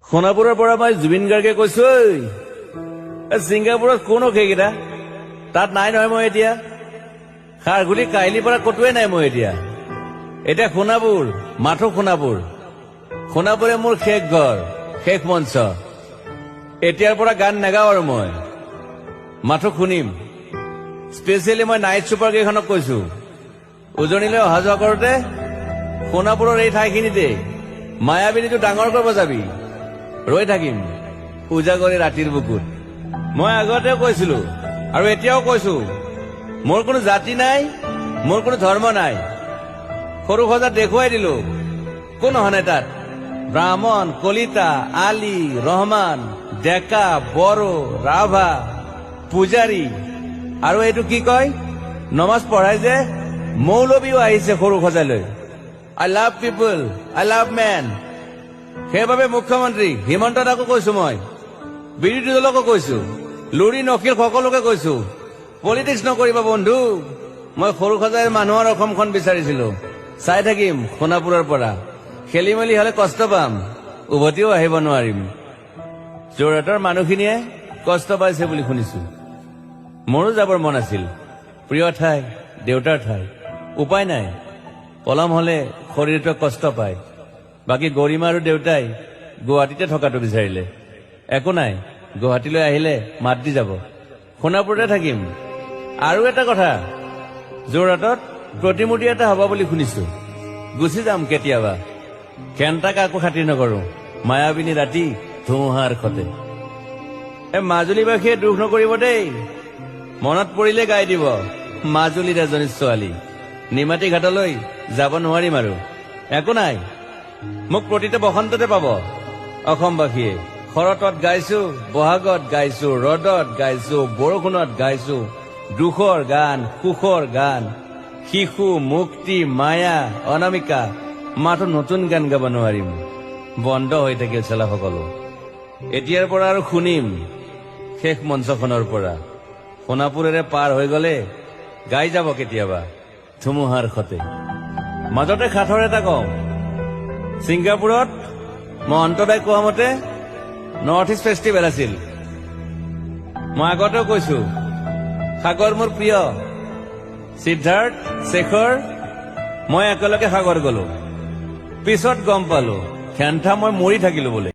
সোণাপুৰৰ পৰা মই জুবিন গাৰ্গে কৈছো, ছিংগাপুৰত কোন সেইকেইটা তাত নাই নহয়। মই এতিয়া খাৰঘুলি কাহিলীৰ পৰা কতোৱে নাই। মই এতিয়া সোণাপুৰ, মাথো সোণাপুৰ। সোণাপুৰে মোৰ শেষ ঘৰ, শেষ মঞ্চ। এতিয়াৰ পৰা গান নাগাওঁ আৰু মই মাথো শুনিম। স্পেচিয়েলি মই নাইট ছুপাৰ কেইখনক কৈছো, উজনিলৈ অহা যোৱা কৰোতে সোণাপুৰৰ এই ঠাইখিনিতে মায়াবিনীটো ডাঙৰকৈ বজাবি। ৰৈ থাকিম উজাগৰি ৰাতিৰ বুকুত। মই আগতেও কৈছিলো আৰু এতিয়াও কৈছো, মোৰ কোনো জাতি নাই, মোৰ কোনো ধৰ্ম নাই। সৰু সজাত দেখুৱাই দিলো কোন হনে তাত ব্ৰাহ্মণ, কলিতা, আলী, ৰহমান, ডেকা, বড়ো, ৰাভা, পূজাৰী আৰু এইটো কি কয় নমাজ পঢ়াই যে মৌলবীও আহিছে সৰু সজালৈ। I love people, I love man. সেইবাবে মুখ্যমন্ত্ৰী হিমন্ত দাকো কৈছো, মই বিৰোধী দলকো কৈছো, লুৰি নকিল সকলোকে কৈছো, পলিটিক্স নকৰিবা বন্ধু। মই সৰু সজাই মানুহৰ অসমখন বিচাৰিছিলো। চাই থাকিম সোণাপুৰৰ পৰা। খেলি মেলি হলে কষ্ট পাম, উভতিও আহিব নোৱাৰিম। যোৰহাটৰ মানুহখিনিয়ে কষ্ট পাইছে বুলি শুনিছো। মোৰো যাবৰ মন আছিল। প্ৰিয় ঠাই, দেউতাৰ ঠাই। উপায় নাই, পলম হলে শৰীৰটোৱে কষ্ট পায়। বাকী গৰিমা আৰু দেউতাই গুৱাহাটীতে থকাটো বিচাৰিলে। একো নাই, গুৱাহাটীলৈ আহিলে মাত দি যাব। সোণাপুৰতে থাকিম। আৰু এটা কথা, যোৰহাটত প্ৰতিমূৰ্তি এটা হব বুলি শুনিছো। গুচি যাম কেতিয়াবা। কেণ্টা কাকো খাতিৰ নকৰো। মায়াবিনী ৰাতি ধুমুহাৰ সতে। মাজুলীবাসীয়ে দুখ নকৰিব দেই। মনত পৰিলে গাই দিব মাজুলীৰ এজনী ছোৱালী। নিমাতী ঘাটলৈ যাব নোৱাৰিম আৰু। একো নাই, মোক প্ৰতিটো বসন্ততে পাব অসমবাসীয়ে। শৰতত গাইছো, বহাগত গাইছো, ৰদত গাইছো, বৰষুণত গাইছো। দুখৰ গান, সুখৰ গান, শিশু, মুক্তি, মায়া, অনামিকা। মাথো নতুন গান গাব নোৱাৰিম। বন্ধ হৈ থাকিল চেলা সকলো। এতিয়াৰ পৰা আৰু শুনিম শেষ মঞ্চখনৰ পৰা। সোণাপুৰেৰে পাৰ হৈ গলে গাই যাব কেতিয়াবা ধুমুহাৰ সতে। মাজতে সাঁথৰ এটা কওঁ, ছিংগাপুৰত মই অন্তদাই কোৱা মতে নৰ্থ ইষ্ট ফেষ্টিভেল আছিল। মই আগতেও কৈছো, সাগৰ মোৰ প্ৰিয়। সিদ্ধাৰ্থ, শেখৰ, মই একেলগে সাগৰ গলো। পিছত গম পালো খেন্থা মই মৰি থাকিলো বোলে।